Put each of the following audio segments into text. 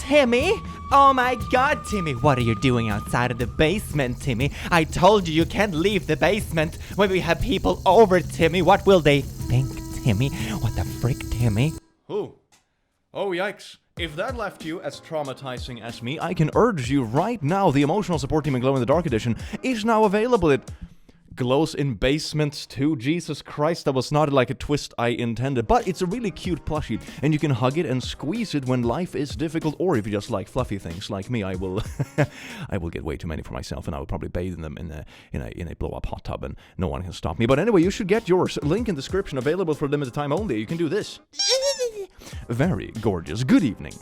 Timmy? Oh my god, Timmy, what are you doing outside of the basement, Timmy? I told you can't leave the basement when we have people over, Timmy. What will they think, Timmy? What the frick, Timmy? Oh, yikes. If that left you as traumatizing as me, I can urge you right now, the emotional support team in Glow in the Dark edition is now available. It glows in basements too. Jesus Christ, that was not like a twist I intended. But it's a really cute plushie, and you can hug it and squeeze it when life is difficult, or if you just like fluffy things like me, I will I will get way too many for myself, and I will probably bathe in them in a blow-up hot tub, and no one can stop me. But anyway, you should get yours. Link in description, available for a limited time only. You can do this. Very gorgeous. Good evening,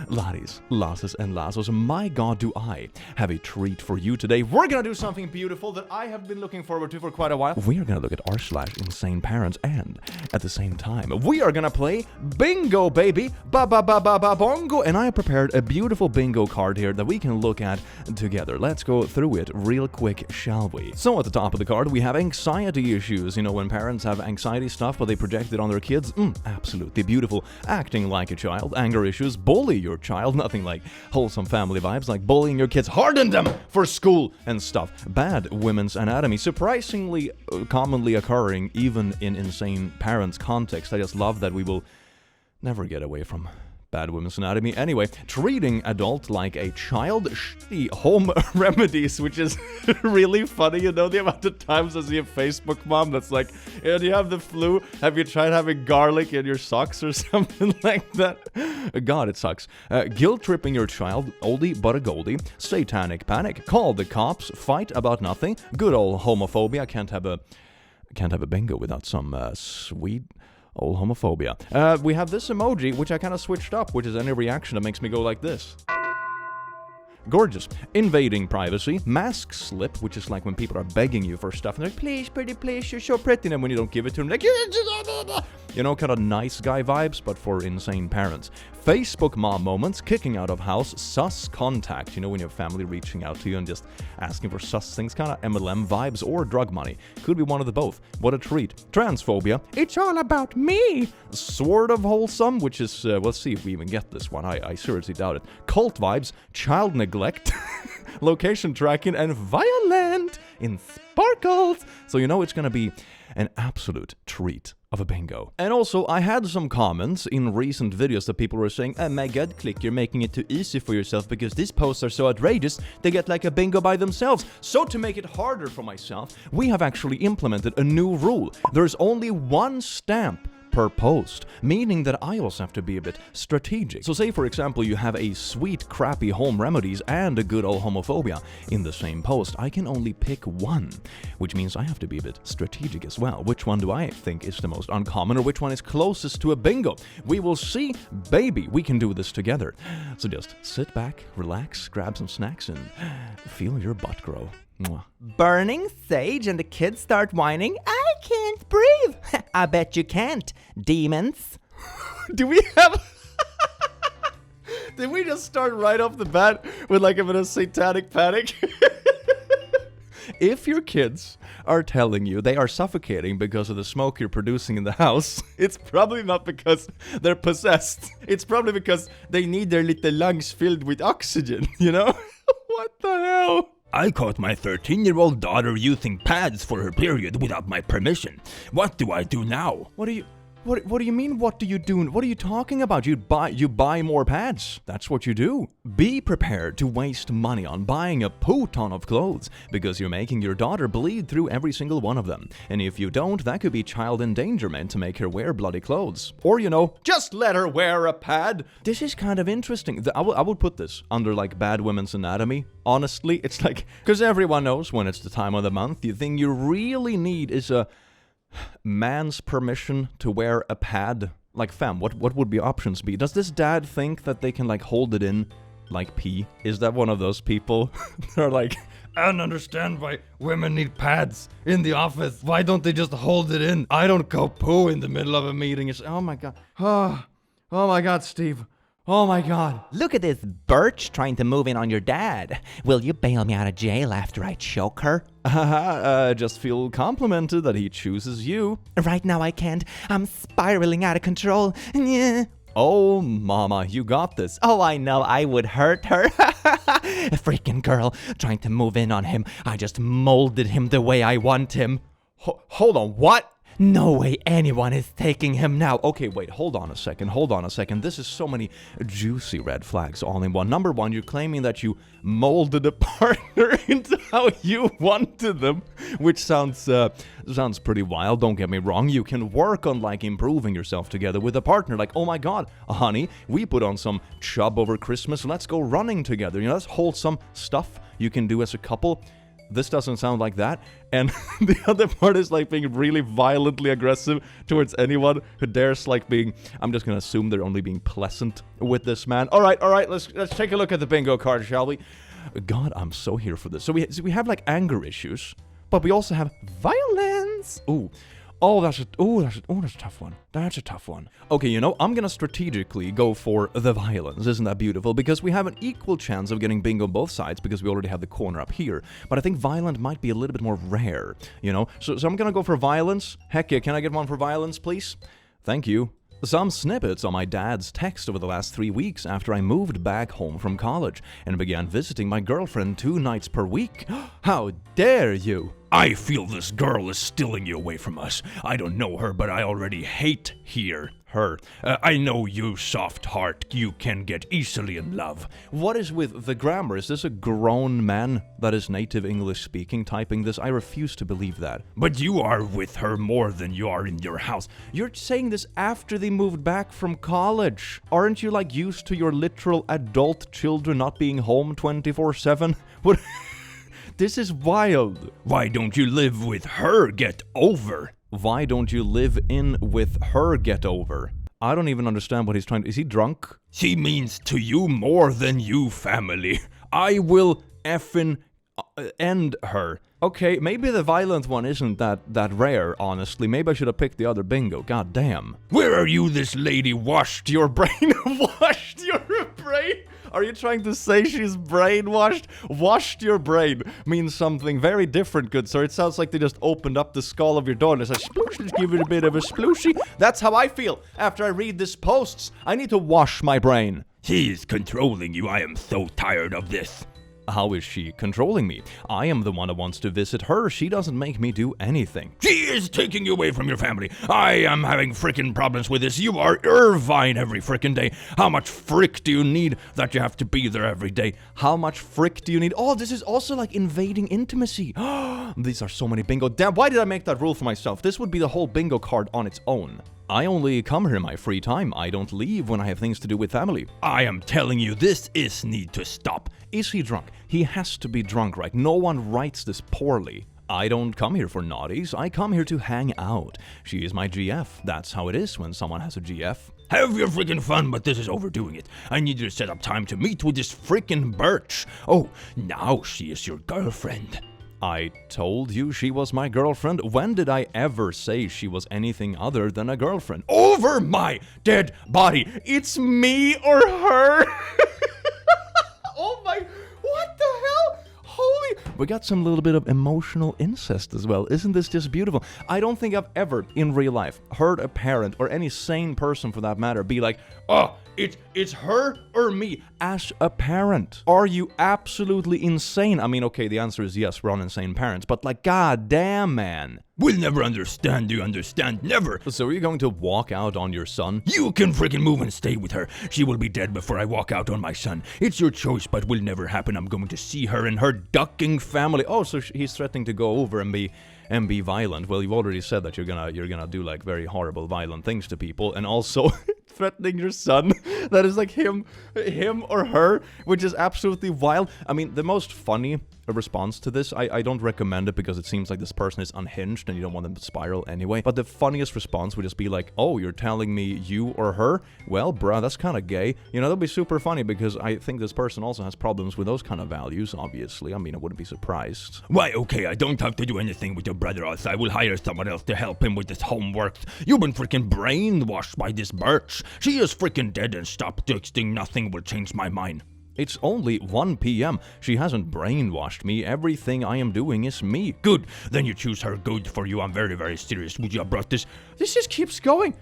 laddies, lasses, and lassos. My god, do I have a treat for you today. We're gonna do something beautiful that I have been looking forward to for quite a while. We are gonna look at r/InsaneParents, and at the same time, we are gonna play bingo, baby. Ba-ba-ba-ba-ba-bongo. And I have prepared a beautiful bingo card here that we can look at together. Let's go through it real quick, shall we? So at the top of the card, we have anxiety issues. You know, when parents have anxiety stuff, but they project it on their kids. Absolutely beautiful. Acting like a child, anger issues, bully your child, nothing like wholesome family vibes, like bullying your kids, harden them for school and stuff. Bad women's anatomy, surprisingly commonly occurring even in insane parents context. I just love that we will never get away from bad women's anatomy. Anyway, treating adult like a child, shitty home remedies, which is really funny. You know, the amount of times I see a Facebook mom that's like, yeah, do you have the flu? Have you tried having garlic in your socks or something like that? God, it sucks. Guilt-tripping your child, oldie but a goldie. Satanic panic. Call the cops. Fight about nothing. Good old homophobia. Can't have a bingo without some sweet old homophobia. We have this emoji, which I kind of switched up, which is any reaction that makes me go like this. Gorgeous. Invading privacy. Mask slip, which is like when people are begging you for stuff and they're like, please, pretty, please, you're so pretty. And then when you don't give it to them, like, you know, kind of nice guy vibes, but for insane parents. Facebook mom moments. Kicking out of house. Sus contact. You know, when you have family reaching out to you and just asking for sus things, kind of MLM vibes, or drug money. Could be one of the both. What a treat. Transphobia. It's all about me. Sort of wholesome, which is, let's see if we even get this one. I seriously doubt it. Cult vibes. Child neglect. Location tracking. And violent in sparkles. So you know it's gonna be an absolute treat of a bingo. And also, I had some comments in recent videos that people were saying, oh my god, Click, you're making it too easy for yourself because these posts are so outrageous, they get like a bingo by themselves. So to make it harder for myself, we have actually implemented a new rule. There's only one stamp per post, meaning that I also have to be a bit strategic. So say, for example, you have a sweet, crappy home remedies and a good old homophobia in the same post. I can only pick one, which means I have to be a bit strategic as well. Which one do I think is the most uncommon, or which one is closest to a bingo? We will see, baby. We can do this together. So just sit back, relax, grab some snacks, and feel your butt grow. Mwah. Burning sage and the kids start whining, I can't breathe. I bet you can't, demons. Do we have... Did we just start right off the bat with like a bit of satanic panic? If your kids are telling you they are suffocating because of the smoke you're producing in the house, it's probably not because they're possessed. It's probably because they need their little lungs filled with oxygen, you know? What the hell? I caught my 13-year-old daughter using pads for her period without my permission. What do I do now? What do you mean, what do you do? What are you talking about? You buy more pads. That's what you do. Be prepared to waste money on buying a poo ton of clothes because you're making your daughter bleed through every single one of them. And if you don't, that could be child endangerment to make her wear bloody clothes. Or, you know, just let her wear a pad. This is kind of interesting. I would put this under like bad women's anatomy. Honestly, it's like, because everyone knows when it's the time of the month, the thing you really need is a man's permission to wear a pad. Like, fam, what would be options be? Does this dad think that they can like hold it in like pee? Is that one of those people that are like, I don't understand why women need pads in the office. Why don't they just hold it in? I don't go poo in the middle of a meeting. It's, oh my god. Oh my god, Steve. Oh my god. Look at this Birch trying to move in on your dad. Will you bail me out of jail after I choke her? Just feel complimented that he chooses you. Right now I can't. I'm spiraling out of control. Oh, mama, you got this. Oh, I know, I would hurt her. A freaking girl trying to move in on him. I just molded him the way I want him. Hold on, what? No way anyone is taking him now. Okay, wait, hold on a second. This is so many juicy red flags all in one. Number one, you're claiming that you molded a partner into how you wanted them, which sounds pretty wild, don't get me wrong. You can work on, like, improving yourself together with a partner. Like, oh my god, honey, we put on some chub over Christmas, let's go running together. You know, that's wholesome stuff you can do as a couple. This doesn't sound like that. And the other part is like being really violently aggressive towards anyone who dares like being, I'm just gonna assume they're only being pleasant with this man. All right, let's take a look at the bingo card, shall we? God, I'm so here for this. So we have like anger issues, but we also have violence. That's a tough one. That's a tough one. Okay, you know, I'm gonna strategically go for the violence. Isn't that beautiful? Because we have an equal chance of getting bingo on both sides because we already have the corner up here. But I think violent might be a little bit more rare, you know? So I'm gonna go for violence. Heck yeah, can I get one for violence, please? Thank you. Some snippets on my dad's text over the last 3 weeks after I moved back home from college and began visiting my girlfriend 2 nights per week. How dare you? I feel this girl is stealing you away from us. I don't know her, but I already hate her. I know you, soft heart. You can get easily in love. What is with the grammar? Is this a grown man that is native English speaking typing this? I refuse to believe that. But you are with her more than you are in your house. You're saying this after they moved back from college. Aren't you like used to your literal adult children not being home 24/7? What? This is wild. Why don't you live with her? Get over. Why don't you live in with her? Get over. I don't even understand what he's trying to... Is he drunk? She means to you more than you, family. I will effing end her. Okay, maybe the violent one isn't that rare, honestly. Maybe I should have picked the other bingo. God damn. Where are you, this lady? Washed your brain. Washed your brain? Are you trying to say she's brainwashed? Washed your brain means something very different, good sir. It sounds like they just opened up the skull of your door and it's like, sploosh, let's give it a bit of a splooshy. That's how I feel after I read this posts. I need to wash my brain. She is controlling you. I am so tired of this. How is she controlling me? I am the one who wants to visit her. She doesn't make me do anything. She is taking you away from your family. I am having frickin' problems with this. You are Irvine every frickin' day. How much frick do you need that you have to be there every day? How much frick do you need? Oh, this is also like invading intimacy. These are so many bingo. Damn, why did I make that rule for myself? This would be the whole bingo card on its own. I only come here in my free time. I don't leave when I have things to do with family. I am telling you, this is need to stop. Is he drunk? He has to be drunk, right? No one writes this poorly. I don't come here for naughties. I come here to hang out. She is my GF. That's how it is when someone has a GF. Have your freaking fun, but this is overdoing it. I need you to set up time to meet with this freaking Birch. Oh, now she is your girlfriend. I told you she was my girlfriend. When did I ever say she was anything other than a girlfriend? Over my dead body. It's me or her. Oh my, what the hell? Holy, we got some little bit of emotional incest as well. Isn't this just beautiful? I don't think I've ever in real life heard a parent or any sane person for that matter be like, oh, it's her or me as a parent. Are you absolutely insane? I mean, okay, the answer is yes, we're on insane parents, but like, god damn, man. We'll never understand, you understand? Never. So are you going to walk out on your son? You can freaking move and stay with her. She will be dead before I walk out on my son. It's your choice, but will never happen. I'm going to see her and her ducking family. Oh, so he's threatening to go over and be violent. Well, you've already said that you're gonna do like very horrible, violent things to people, and also threatening your son. That is like him or her, which is absolutely wild. I mean, the most funny response to this, I don't recommend it because it seems like this person is unhinged and you don't want them to spiral anyway. But the funniest response would just be like, oh, you're telling me you or her? Well, bruh, that's kind of gay. You know, that'd be super funny because I think this person also has problems with those kind of values, obviously. I mean, I wouldn't be surprised. Why, okay, I don't have to do anything with your brother else. I will hire someone else to help him with his homework. You've been freaking brainwashed by this Birch. She is freaking dead and stop texting. Nothing will change my mind. It's only 1 p.m. She hasn't brainwashed me. Everything I am doing is me. Good. Then you choose her. Good for you. I'm very, very serious. Would you have brought this? This just keeps going.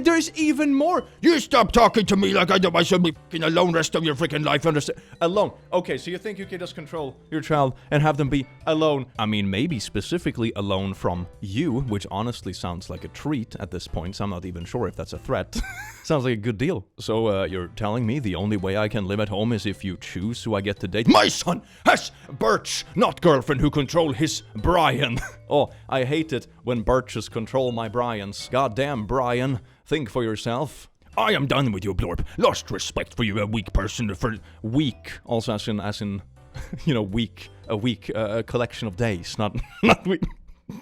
There's even more. You stop talking to me like I should be fucking alone rest of your freaking life, understand? Alone. Okay, so you think you can just control your child and have them be alone? I mean, maybe specifically alone from you, which honestly sounds like a treat at this point, so I'm not even sure if that's a threat. Sounds like a good deal. So, you're telling me the only way I can live at home is if you choose who I get to date? My son has Birch, not girlfriend who control his Brian. Oh, I hate it when Birches control my Brians. Goddamn, Brian. Think for yourself. I am done with you, Blorp. Lost respect for you, a weak person for... Weak. Also as in, you know, week. A week, a collection of days. Not week.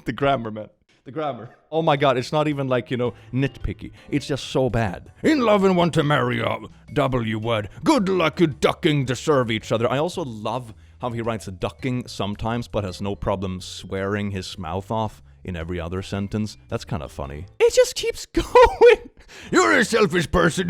The grammar, man. The grammar. Oh my god, it's not even like, you know, nitpicky. It's just so bad. In love and want to marry a W word. Good luck you ducking to serve each other. I also love how he writes ducking sometimes, but has no problem swearing his mouth off in every other sentence. That's kind of funny. It just keeps going. You're a selfish person.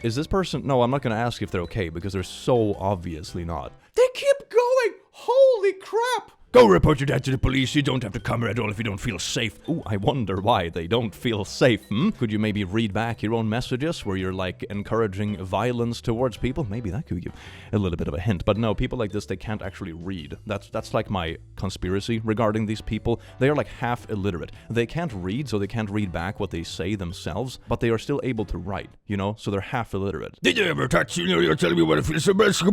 Is this person... No, I'm not going to ask if they're okay, because they're so obviously not. They keep going! Holy crap! Go report your dad to the police. You don't have to come here at all if you don't feel safe. Ooh, I wonder why they don't feel safe, Could you maybe read back your own messages where you're, like, encouraging violence towards people? Maybe that could give a little bit of a hint. But no, people like this, they can't actually read. That's like my conspiracy regarding these people. They are, like, half illiterate. They can't read, so they can't read back what they say themselves, but they are still able to write, you know? So they're half illiterate. Did you ever touch you? You're telling me what it feels so bad. I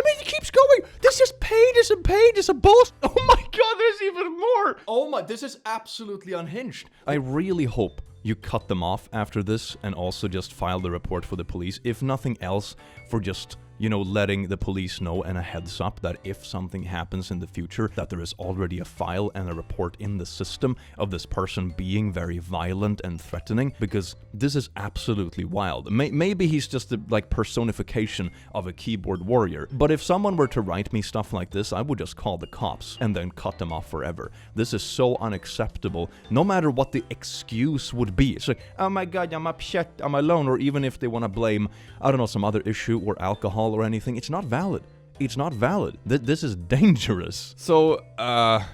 mean, it keeps going. This is pages and pages of bullshit. Oh my god, there's even more. Oh my, this is absolutely unhinged. I really hope you cut them off after this and also just file the report for the police. If nothing else, for just, you know, letting the police know and a heads up that if something happens in the future, that there is already a file and a report in the system of this person being very violent and threatening, because this is absolutely wild. Maybe he's just the, like, personification of a keyboard warrior, but if someone were to write me stuff like this, I would just call the cops and then cut them off forever. This is so unacceptable, no matter what the excuse would be. It's like, oh my god, I'm upset, I'm alone, or even if they want to blame, I don't know, some other issue or alcohol or anything, it's not valid. It's not valid. This is dangerous. So, I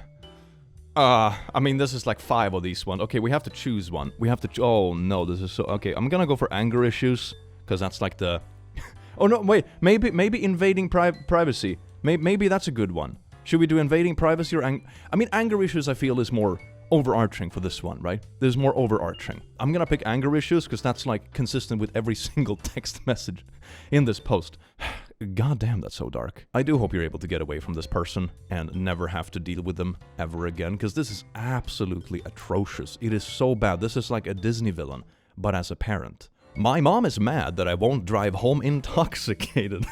mean, this is like 5 of these ones. Okay, we have to choose one. We have to, oh no, this is so, okay, I'm gonna go for anger issues, because that's like the, oh no, wait, maybe invading privacy. Maybe that's a good one. Should we do invading privacy or I mean, anger issues I feel is more overarching for this one, right? There's more overarching. I'm gonna pick anger issues because that's like consistent with every single text message in this post. God damn, that's so dark. I do hope you're able to get away from this person and never have to deal with them ever again, because this is absolutely atrocious. It is so bad. This is like a Disney villain, but as a parent. My mom is mad that I won't drive home intoxicated.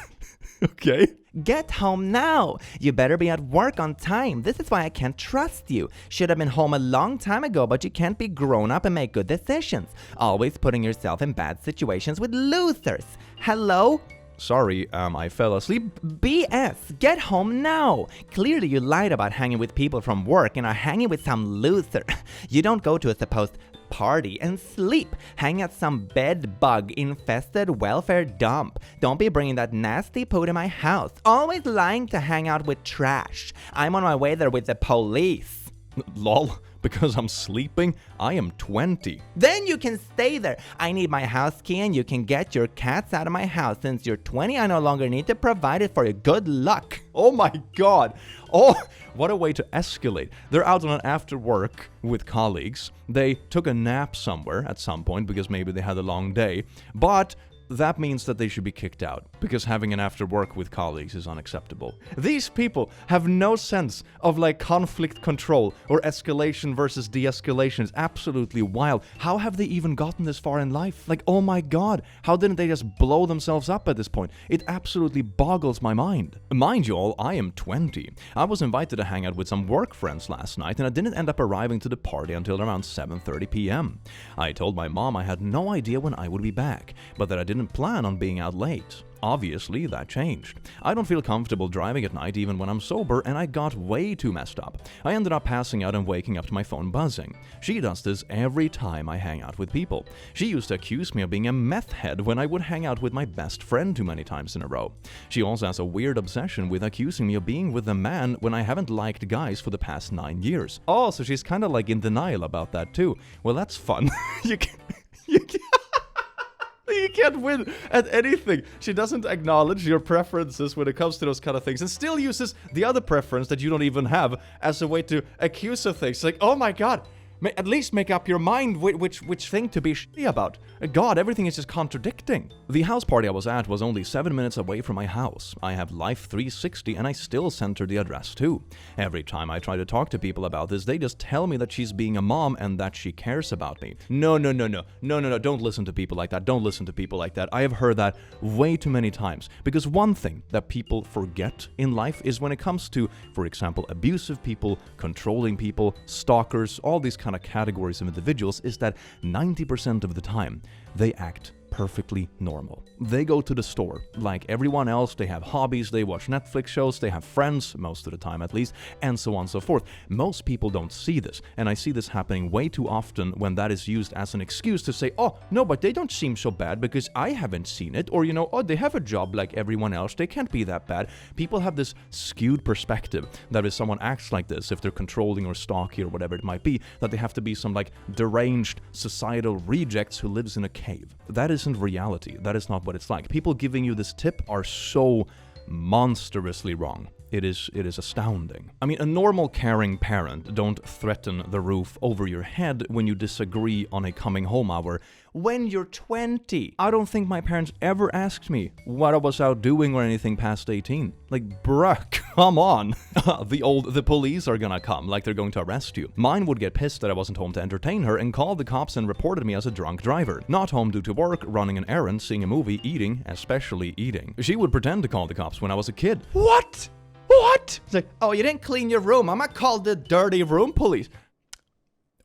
Okay? Get home now. You better be at work on time. This is why I can't trust you. Should have been home a long time ago, but you can't be grown up and make good decisions. Always putting yourself in bad situations with losers. Hello? Sorry, I fell asleep. BS. Get home now. Clearly you lied about hanging with people from work and are hanging with some loser. You don't go to a supposed party and sleep. Hang at some bed-bug-infested welfare dump. Don't be bringing that nasty poo to my house. Always lying to hang out with trash. I'm on my way there with the police. Lol, because I'm sleeping? I am 20. Then you can stay there. I need my house key and you can get your cats out of my house. Since you're 20, I no longer need to provide it for you. Good luck. Oh my god. Oh, what a way to escalate. They're out on an after work with colleagues. They took a nap somewhere at some point because maybe they had a long day. But that means that they should be kicked out, because having an after work with colleagues is unacceptable. These people have no sense of like conflict control or escalation versus de-escalation. It's absolutely wild. How have they even gotten this far in life? Like, oh my god, how didn't they just blow themselves up at this point? It absolutely boggles my mind. Mind you all, I am 20. I was invited to hang out with some work friends last night, and I didn't end up arriving to the party until around 7:30 p.m. I told my mom I had no idea when I would be back, but that I didn't plan on being out late. Obviously, that changed. I don't feel comfortable driving at night even when I'm sober, and I got way too messed up. I ended up passing out and waking up to my phone buzzing. She does this every time I hang out with people. She used to accuse me of being a meth head when I would hang out with my best friend too many times in a row. She also has a weird obsession with accusing me of being with a man when I haven't liked guys for the past 9 years. Oh, so she's kind of like in denial about that too. Well, that's fun. You can't win at anything. She doesn't acknowledge your preferences when it comes to those kind of things, and still uses the other preference that you don't even have as a way to accuse of things. Like, oh my god, at least make up your mind which thing to be shitty about. God, everything is just contradicting. The house party I was at was only 7 minutes away from my house. I have Life 360 and I still sent her the address too. Every time I try to talk to people about this, they just tell me that she's being a mom and that she cares about me. No, don't listen to people like that. Don't listen to people like that. I have heard that way too many times. Because one thing that people forget in life is when it comes to, for example, abusive people, controlling people, stalkers, all these kind of categories of individuals, is that 90% of the time they act perfectly normal. They go to the store like everyone else, they have hobbies, they watch Netflix shows, they have friends, most of the time at least, and so on and so forth. Most people don't see this, and I see this happening way too often when that is used as an excuse to say, oh, no, but they don't seem so bad because I haven't seen it, or, oh, they have a job like everyone else, they can't be that bad. People have this skewed perspective that if someone acts like this, if they're controlling or stalky or whatever it might be, that they have to be some like deranged societal rejects who lives in a cave. That isn't reality. That is not what it's like. People giving you this tip are so monstrously wrong. It is astounding. I mean, a normal caring parent don't threaten the roof over your head when you disagree on a coming home hour when you're 20. I don't think my parents ever asked me what I was out doing or anything past 18. Like, bruh, come on. The police are gonna come, like they're going to arrest you. Mine would get pissed that I wasn't home to entertain her and called the cops and reported me as a drunk driver. Not home due to work, running an errand, seeing a movie, eating, especially eating. She would pretend to call the cops when I was a kid. What? It's like, oh, you didn't clean your room. I'm gonna call the dirty room police.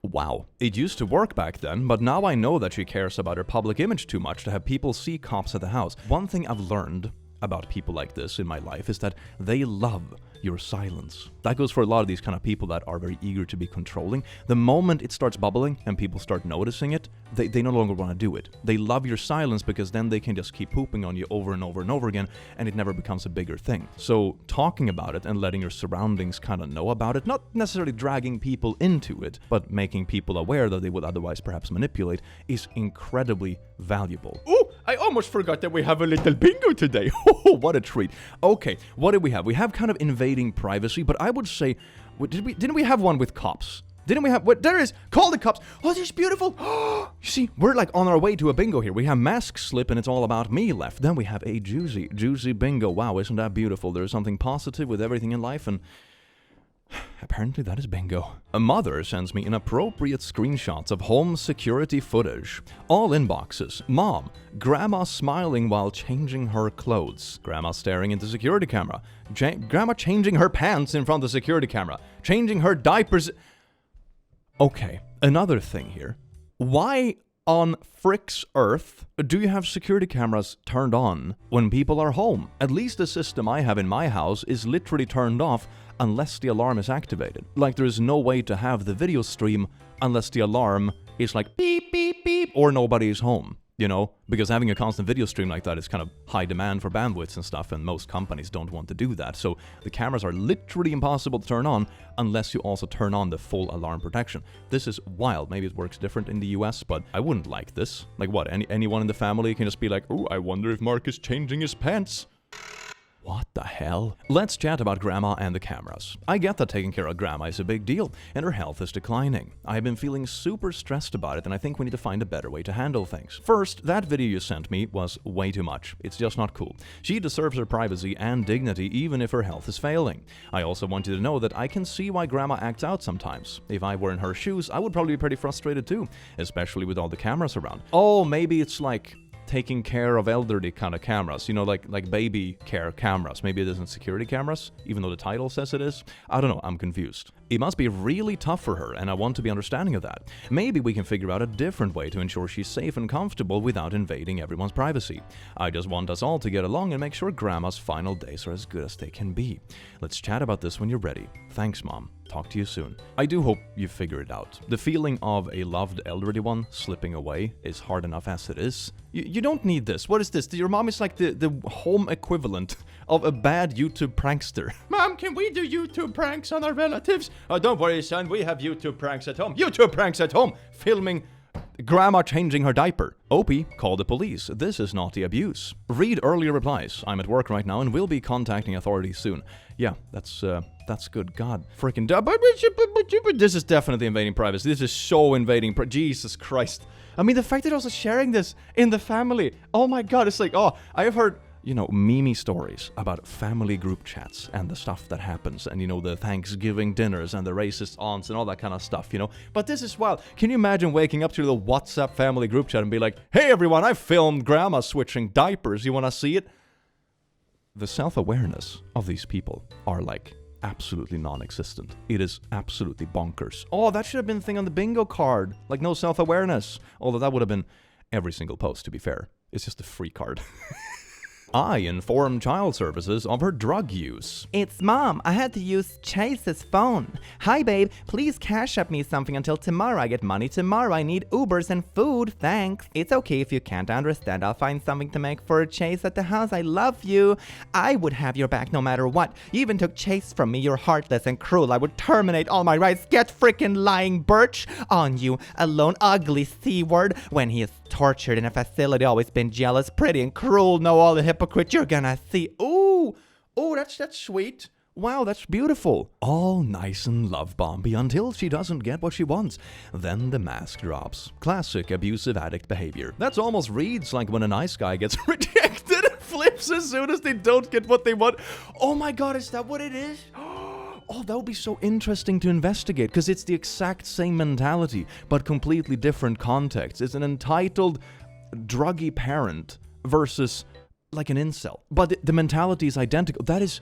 Wow. It used to work back then, but now I know that she cares about her public image too much to have people see cops at the house. One thing I've learned about people like this in my life is that they love your silence. That goes for a lot of these kind of people that are very eager to be controlling. The moment it starts bubbling and people start noticing it, they no longer want to do it. They love your silence because then they can just keep pooping on you over and over and over again, and it never becomes a bigger thing. So talking about it and letting your surroundings kind of know about it, not necessarily dragging people into it, but making people aware that they would otherwise perhaps manipulate, is incredibly valuable. Oh, I almost forgot that we have a little bingo today. Oh, what a treat. Okay, what do we have? We have kind of invading privacy, but I would say, didn't we have one with cops? Didn't we have, what, there is, call the cops. Oh, this is beautiful. You see, we're like on our way to a bingo here. We have mask slip and it's all about me left. Then we have a juicy bingo. Wow, isn't that beautiful? There's something positive with everything in life, and apparently that is bingo. A mother sends me inappropriate screenshots of home security footage. All inboxes. Mom, grandma smiling while changing her clothes. Grandma staring into security camera. Grandma changing her pants in front of the security camera. Changing her diapers. Okay, another thing here. Why on frick's earth do you have security cameras turned on when people are home? At least the system I have in my house is literally turned off unless the alarm is activated. Like, there is no way to have the video stream unless the alarm is like beep, beep, beep, or nobody is home. Because having a constant video stream like that is kind of high demand for bandwidths and stuff, and most companies don't want to do that. So the cameras are literally impossible to turn on unless you also turn on the full alarm protection. This is wild. Maybe it works different in the US, but I wouldn't like this. Like what? Anyone in the family can just be like, oh, I wonder if Mark is changing his pants. What the hell? Let's chat about grandma and the cameras. I get that taking care of grandma is a big deal, and her health is declining. I have been feeling super stressed about it, and I think we need to find a better way to handle things. First, that video you sent me was way too much. It's just not cool. She deserves her privacy and dignity even if her health is failing. I also want you to know that I can see why grandma acts out sometimes. If I were in her shoes, I would probably be pretty frustrated too, especially with all the cameras around. Oh, maybe it's like taking care of elderly kind of cameras, you know, like baby care cameras. Maybe it isn't security cameras, even though the title says it is. I don't know, I'm confused. It must be really tough for her, and I want to be understanding of that. Maybe we can figure out a different way to ensure she's safe and comfortable without invading everyone's privacy. I just want us all to get along and make sure Grandma's final days are as good as they can be. Let's chat about this when you're ready. Thanks, Mom. Talk to you soon. I do hope you figure it out. The feeling of a loved elderly one slipping away is hard enough as it is. You don't need this. What is this? Your mom is like the home equivalent of a bad YouTube prankster. Mom, can we do YouTube pranks on our relatives? Oh, don't worry, son. We have YouTube pranks at home. YouTube pranks at home! Filming Grandma changing her diaper. Opie, call the police. This is naughty abuse. Read earlier replies. I'm at work right now and will be contacting authorities soon. Yeah, that's good. God, freaking. This is definitely invading privacy. This is so invading. Jesus Christ. I mean, the fact that also sharing this in the family. Oh my God, it's like, oh, I have heard, you know, meme stories about family group chats and the stuff that happens, and, you know, the Thanksgiving dinners and the racist aunts and all that kind of stuff, you know. But this is wild. Can you imagine waking up to the WhatsApp family group chat and be like, hey everyone, I filmed Grandma switching diapers. You want to see it? The self-awareness of these people are like absolutely non-existent. It is absolutely bonkers. Oh, that should have been a thing on the bingo card. Like, no self-awareness. Although that would have been every single post, to be fair. It's just a free card. I informed child services of her drug use. It's Mom. I had to use Chase's phone. Hi, babe. Please cash up me something until tomorrow. I get money tomorrow. I need Ubers and food. Thanks. It's okay if you can't understand. I'll find something to make for Chase at the house. I love you. I would have your back no matter what. You even took Chase from me. You're heartless and cruel. I would terminate all my rights. Get freaking lying Birch on you. Alone, ugly C-word. When he is tortured in a facility, always been jealous, pretty and cruel. Know all the hypocrite you're gonna see. Ooh, that's sweet. Wow, that's beautiful. All nice and love bomby until she doesn't get what she wants. Then the mask drops. Classic abusive addict behavior. That almost reads like when a nice guy gets rejected and flips as soon as they don't get what they want. Oh my God, is that what it is? Oh, that would be so interesting to investigate, because it's the exact same mentality, but completely different context. It's an entitled, druggy parent versus like an incel. But the mentality is identical. That is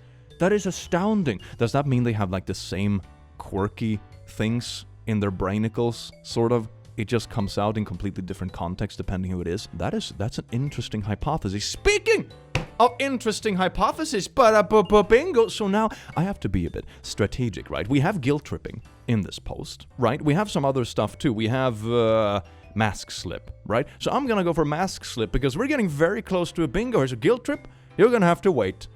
astounding. Does that mean they have like the same quirky things in their brainicles, sort of? It just comes out in completely different context depending who it is. That's an interesting hypothesis. Speaking of interesting hypothesis, bingo. So now I have to be a bit strategic, right? We have guilt tripping in this post, right? We have some other stuff too. We have mask slip, right? So I'm gonna go for mask slip because we're getting very close to a bingo. Here's a guilt trip. You're gonna have to wait,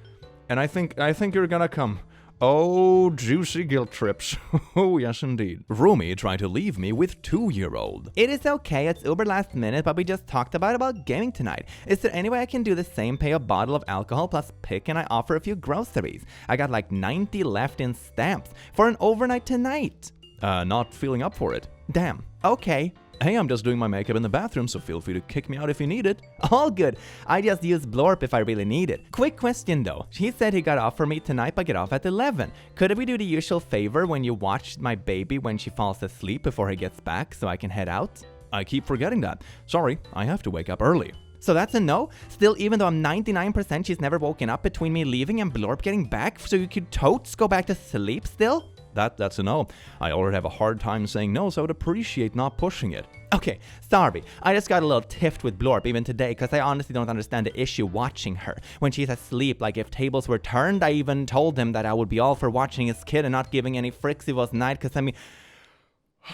and I think you're gonna come. Oh, juicy guilt trips. Oh, yes, indeed. Rumi tried to leave me with 2-year-old. It is okay, it's Uber last minute, but we just talked about gaming tonight. Is there any way I can do the same, pay a bottle of alcohol plus pick, and I offer a few groceries? I got like 90 left in stamps for an overnight tonight. Not feeling up for it. Damn. Okay. Hey, I'm just doing my makeup in the bathroom, so feel free to kick me out if you need it. All good. I just use Blorp if I really need it. Quick question though. He said he got off for me tonight but get off at 11. Could we do the usual favor when you watch my baby when she falls asleep before he gets back so I can head out? I keep forgetting that. Sorry, I have to wake up early. So that's a no? Still, even though I'm 99% she's never woken up between me leaving and Blorp getting back, so you could totes go back to sleep still? That's a no. I already have a hard time saying no, so I would appreciate not pushing it. Okay, sorry. I just got a little tiffed with Blorp even today because I honestly don't understand the issue watching her. When she's asleep, like if tables were turned, I even told him that I would be all for watching his kid and not giving any fricks if it was night because I mean...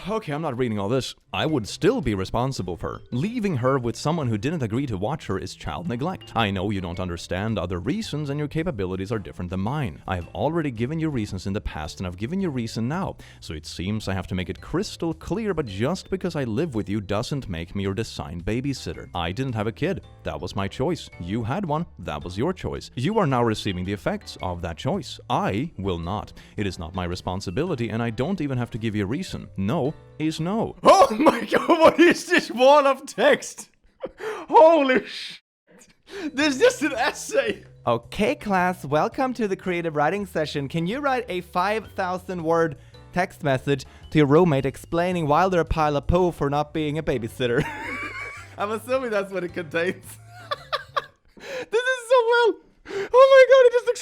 Okay, I'm not reading all this. I would still be responsible for her. Leaving her with someone who didn't agree to watch her is child neglect. I know you don't understand other reasons and your capabilities are different than mine. I have already given you reasons in the past and I've given you reason now. So it seems I have to make it crystal clear, but just because I live with you doesn't make me your assigned babysitter. I didn't have a kid. That was my choice. You had one. That was your choice. You are now receiving the effects of that choice. I will not. It is not my responsibility and I don't even have to give you a reason. No is no. Oh my God, what is this wall of text? Holy shit. This is just an essay. Okay, class, welcome to the creative writing session. Can you write a 5,000-word text message to your roommate explaining why they're a pile of poo for not being a babysitter? I'm assuming that's what it contains.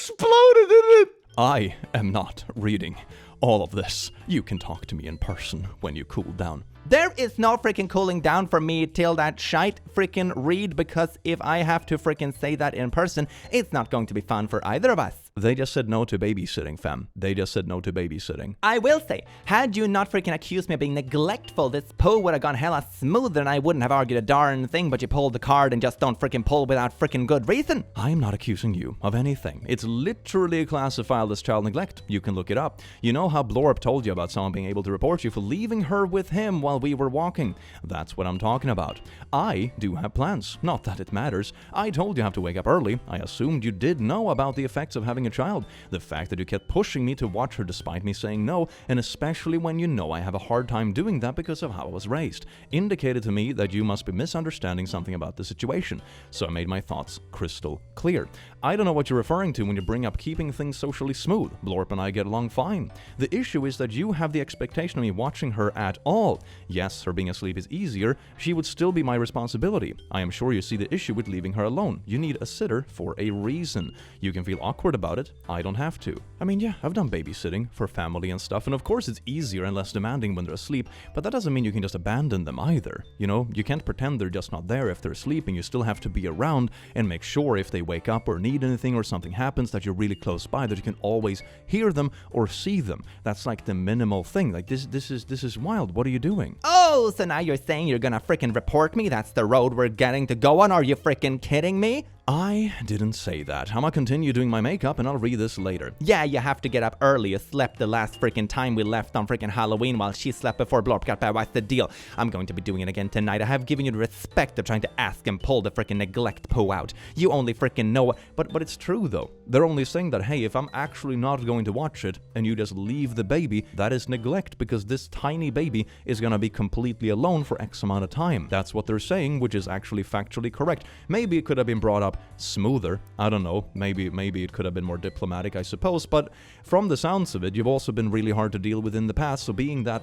exploded, didn't it? I am not reading all of this. You can talk to me in person when you cool down. There is no freaking cooling down for me till that shite freaking read, because if I have to freaking say that in person, it's not going to be fun for either of us. They just said no to babysitting, fam. They just said no to babysitting. I will say, had you not freaking accused me of being neglectful, this poll would have gone hella smoother and I wouldn't have argued a darn thing, but you pulled the card and just don't freaking pull without freaking good reason. I'm not accusing you of anything. It's literally classified as child neglect. You can look it up. You know how Blorp told you about someone being able to report you for leaving her with him while we were walking? That's what I'm talking about. I do have plans. Not that it matters. I told you have to wake up early. I assumed you did know about the effects of having a child. The fact that you kept pushing me to watch her despite me saying no, and especially when you know I have a hard time doing that because of how I was raised, indicated to me that you must be misunderstanding something about the situation. So I made my thoughts crystal clear. I don't know what you're referring to when you bring up keeping things socially smooth. Blorp and I get along fine. The issue is that you have the expectation of me watching her at all. Yes, her being asleep is easier. She would still be my responsibility. I am sure you see the issue with leaving her alone. You need a sitter for a reason. You can feel awkward about it. I don't have to. I mean, yeah, I've done babysitting for family and stuff, and of course it's easier and less demanding when they're asleep, but that doesn't mean you can just abandon them either. You know, you can't pretend they're just not there if they're sleeping. You still have to be around and make sure if they wake up or need anything or something happens that you're really close by, that you can always hear them or see them. That's like the minimal thing. Like this is wild. What are you doing? Oh, so now you're saying you're gonna freaking report me? That's the road we're getting to go on? Are you freaking kidding me? I didn't say that. I'm gonna continue doing my makeup and I'll read this later. Yeah, you have to get up early. You slept the last freaking time we left on freaking Halloween while she slept before Blorp got back. What's the deal? I'm going to be doing it again tonight. I have given you the respect of trying to ask and pull the freaking neglect poo out. You only freaking know it. But it's true though. They're only saying that, hey, if I'm actually not going to watch it and you just leave the baby, that is neglect because this tiny baby is gonna be completely alone for X amount of time. That's what they're saying, which is actually factually correct. Maybe it could have been brought up smoother. I don't know. Maybe it could have been more diplomatic, I suppose. But from the sounds of it, you've also been really hard to deal with in the past. So being that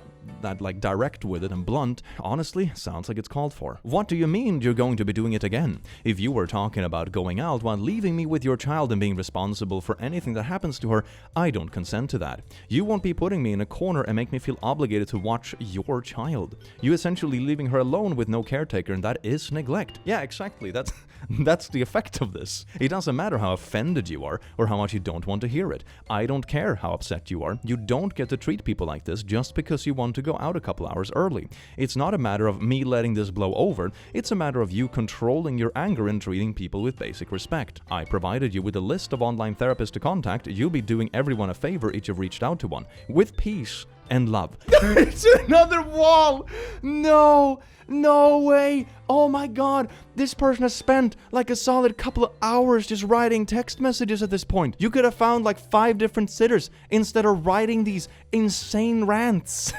like direct with it and blunt, honestly, sounds like it's called for. What do you mean you're going to be doing it again? If you were talking about going out while leaving me with your child and being responsible for anything that happens to her, I don't consent to that. You won't be putting me in a corner and make me feel obligated to watch your child. You essentially leaving her alone with no caretaker, and that is neglect. Yeah, exactly. That's the effect of this. It doesn't matter how offended you are or how much you don't want to hear it. I don't care how upset you are. You don't get to treat people like this just because you want to go out a couple hours early. It's not a matter of me letting this blow over. It's a matter of you controlling your anger and treating people with basic respect. I provided you with a list of online therapists to contact. You'll be doing everyone a favor if you've reached out to one. With peace and love. It's another wall! No way! Oh my god, this person has spent like a solid couple of hours just writing text messages at this point. You could have found like 5 different sitters instead of writing these insane rants.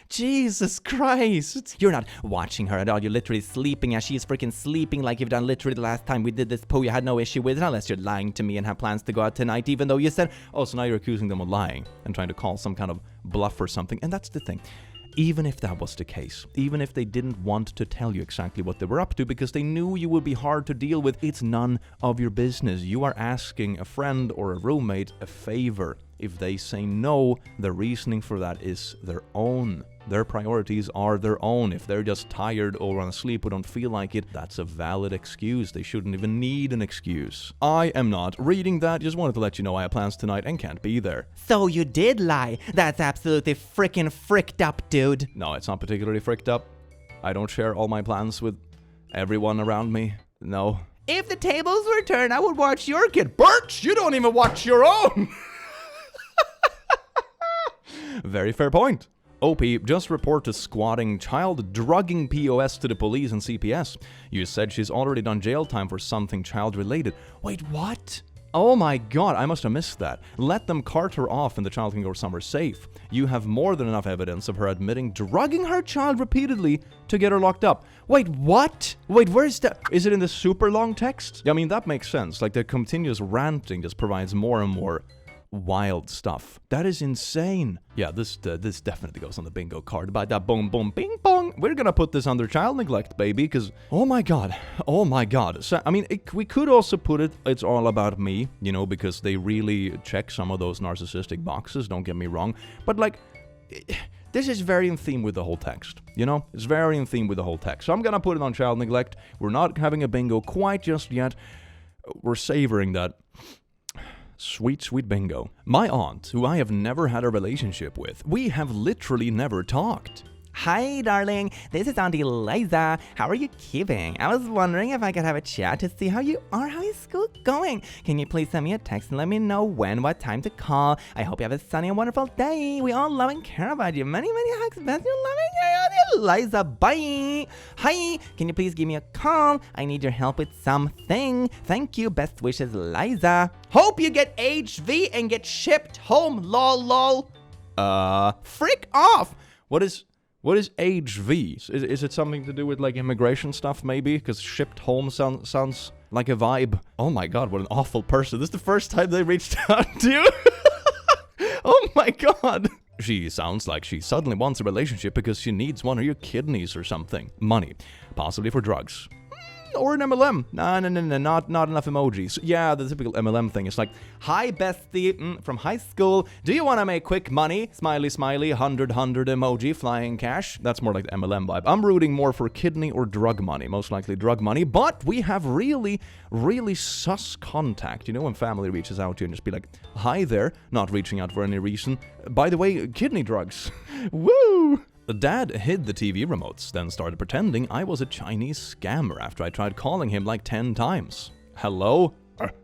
Jesus Christ. You're not watching her at all. You're literally sleeping as she's freaking sleeping like you've done literally the last time we did this poo. You had no issue with it unless you're lying to me and have plans to go out tonight even though you said, oh, so now you're accusing them of lying and trying to call some kind of bluff or something. And that's the thing. Even if that was the case, even if they didn't want to tell you exactly what they were up to because they knew you would be hard to deal with, it's none of your business. You are asking a friend or a roommate a favor. If they say no, the reasoning for that is their own. Their priorities are their own. If they're just tired or on sleep or don't feel like it, that's a valid excuse. They shouldn't even need an excuse. I am not reading that. Just wanted to let you know I have plans tonight and can't be there. So you did lie. That's absolutely freaking fricked up, dude. No, it's not particularly fricked up. I don't share all my plans with everyone around me. No. If the tables were turned, I would watch your kid. Birch, you don't even watch your own. Very fair point. OP, just report to squatting child drugging POS to the police and CPS. You said she's already done jail time for something child-related. Wait, what? Oh my god, I must have missed that. Let them cart her off and the child can go somewhere safe. You have more than enough evidence of her admitting drugging her child repeatedly to get her locked up. Wait, what? Wait, where is that? Is it in the super long text? Yeah, I mean, that makes sense. Like, the continuous ranting just provides more and more wild stuff. That is insane. Yeah, this definitely goes on the bingo card. Bada boom boom bing bong. We're gonna put this under child neglect, baby, because oh my god. So I mean, we could also put it's all about me, you know, because they really check some of those narcissistic boxes, don't get me wrong. But like, this is very in theme with the whole text, you know? It's very in theme with the whole text. So I'm gonna put it on child neglect. We're not having a bingo quite just yet. We're savoring that sweet, sweet bingo. My aunt, who I have never had a relationship with, we have literally never talked. Hi, darling. This is Auntie Liza. How are you keeping? I was wondering if I could have a chat to see how you are. How is school going? Can you please send me a text and let me know what time to call? I hope you have a sunny and wonderful day. We all love and care about you. Many, many hugs. Best you loving Auntie Liza. Bye. Hi. Can you please give me a call? I need your help with something. Thank you. Best wishes, Liza. Hope you get HV and get shipped home. Lol. Frick off. What is HV? Is it something to do with like immigration stuff maybe? Because shipped home sounds like a vibe. Oh my god, what an awful person. This is the first time they reached out to you. Oh my god. She sounds like she suddenly wants a relationship because she needs one of your kidneys or something. Money. Possibly for drugs. Or an MLM. No, not enough emojis. Yeah, the typical MLM thing is like, hi bestie, from high school, do you want to make quick money? Smiley, smiley, 100 emoji, flying cash. That's more like the MLM vibe. I'm rooting more for kidney or drug money, most likely drug money, but we have really, really sus contact. You know, when family reaches out to you and just be like, hi there, not reaching out for any reason. By the way, kidney drugs. Woo! Dad hid the TV remotes, then started pretending I was a Chinese scammer after I tried calling him like 10 times. Hello?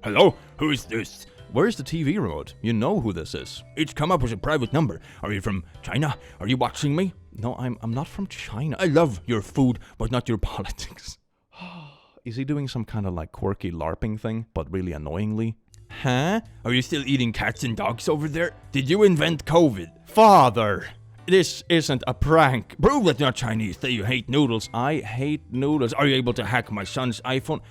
Hello? Who is this? Where's the TV remote? You know who this is. It's come up as a private number. Are you from China? Are you watching me? No, I'm not from China. I love your food, but not your politics. Is he doing some kind of like quirky LARPing thing, but really annoyingly? Huh? Are you still eating cats and dogs over there? Did you invent COVID? Father! This isn't a prank. Prove that you're not Chinese, that you hate noodles. I hate noodles. Are you able to hack my son's iPhone?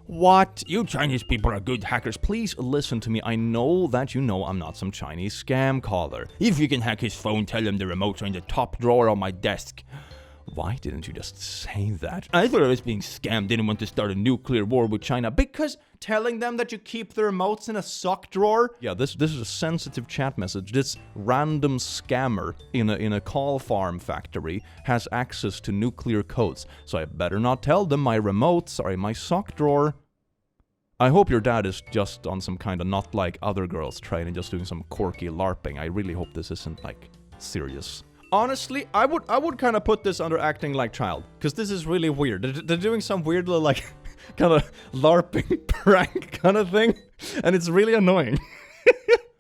What? You Chinese people are good hackers. Please listen to me. I know that you know I'm not some Chinese scam caller. If you can hack his phone, tell him the remotes are in the top drawer on my desk. Why didn't you just say that? I thought I was being scammed. Didn't want to start a nuclear war with China. Because telling them that you keep the remotes in a sock drawer? Yeah, this is a sensitive chat message. This random scammer in a call farm factory has access to nuclear codes. So I better not tell them my remotes are in my sock drawer. I hope your dad is just on some kind of not like other girls train and just doing some quirky LARPing. I really hope this isn't like serious. Honestly, I would kind of put this under acting like child, because this is really weird. They're doing some weird little like kind of LARPing prank kind of thing, and it's really annoying.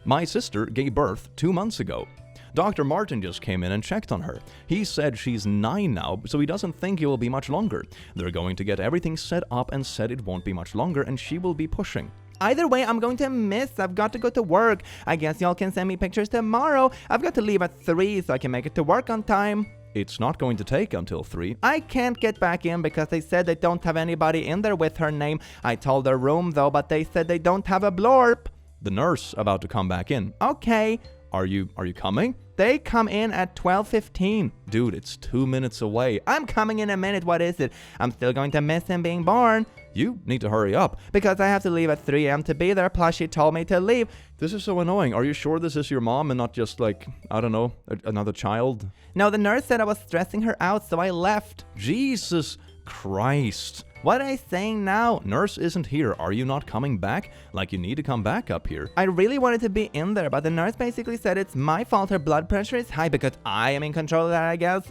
My sister gave birth 2 months ago. Dr. Martin just came in and checked on her. He said she's 9 now, so he doesn't think it will be much longer. They're going to get everything set up and said it won't be much longer, and she will be pushing. Either way, I'm going to miss. I've got to go to work. I guess y'all can send me pictures tomorrow. I've got to leave at 3 so I can make it to work on time. It's not going to take until 3. I can't get back in because they said they don't have anybody in there with her name. I told their room though, but they said they don't have a blorp. The nurse about to come back in. Okay. Are you coming? They come in at 12:15. Dude, it's 2 minutes away. I'm coming in a minute. What is it? I'm still going to miss him being born. You need to hurry up. Because I have to leave at 3 a.m. to be there, plus she told me to leave. This is so annoying. Are you sure this is your mom and not just like, I don't know, another child? No, the nurse said I was stressing her out, so I left. Jesus Christ. What am I saying now? Nurse isn't here. Are you not coming back? Like you need to come back up here. I really wanted to be in there, but the nurse basically said it's my fault her blood pressure is high because I am in control of that, I guess.